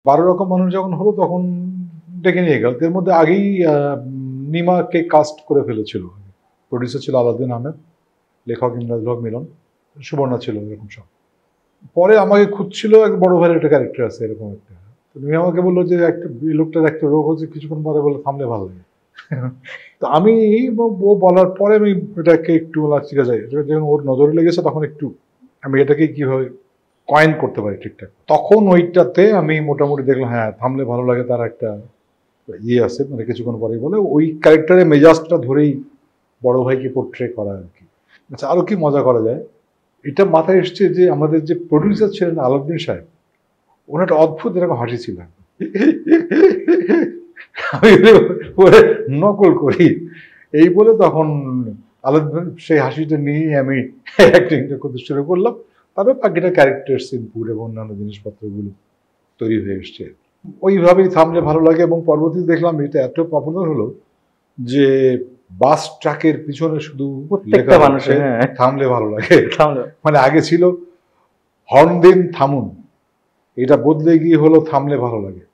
12 রকম মানুষ যখন হলো তখন ডেকে নিয়ে গেল। এর মধ্যে আগেই নিমাকে কাস্ট করে ফেলেছিল। প্রডিউসার ছিল আলাউদ্দিন আহমেদ, লেখক ইমদাদুল হক মিলন, সুবর্ণা ছিল, এরকম সব। পরে আমাকে খুঁজছিল এক বড় ভাইয়ের একটা ক্যারেক্টার আছে এরকম একটা। তুমি আমাকে বললো যে একটা লোকটার একটা রোগ হচ্ছে, কিছুক্ষণ পরে বলে থামলে ভালো লাগে। তো আমি ও বলার পরে আমি এটাকে একটু ঠিক আছে, যখন ওর নজরে লেগেছে তখন একটু আমি এটাকে কিভাবে কয়েন করতে পারি ঠিকঠাক, তখন ওইটাতে আমি মোটামুটি দেখলাম হ্যাঁ থামলে ভালো লাগে, তার একটা ইয়ে আছে, মানে কিছুক্ষণ পরেই বলে ওই ক্যারেক্টারের মেজাজটা ধরেই বড় ভাইকে পোর্ট্রে করা আর কি। আচ্ছা, আরো কি মজা করা যায়, এটা মাথায় এসছে যে আমাদের যে প্রডিউসার ছিলেন আলাউদ্দিন সাহেব, ওনার একটা অদ্ভুত এরকম হাসি ছিল। আমি নকল করি এই বলে তখন আলাউদ্দিন সেই হাসিটা নিয়ে আমি অ্যাক্টিংটা করতে শুরু করলাম। তারপর বাকিটা ক্যারেক্টার ইনপুট এবং অন্যান্য জিনিসপত্রগুলো তৈরি হয়ে এসছে। ওইভাবেই থামলে ভালো লাগে। এবং পরবর্তীতে দেখলাম এটা এত পপুলার হলো যে বাস ট্রাকের পিছনে শুধু প্রত্যেকটা মানুষের থামলে ভালো লাগে। মানে আগে ছিল হর্ন দিন থামুন, এটা বদলে গিয়ে হলো থামলে ভালো লাগে।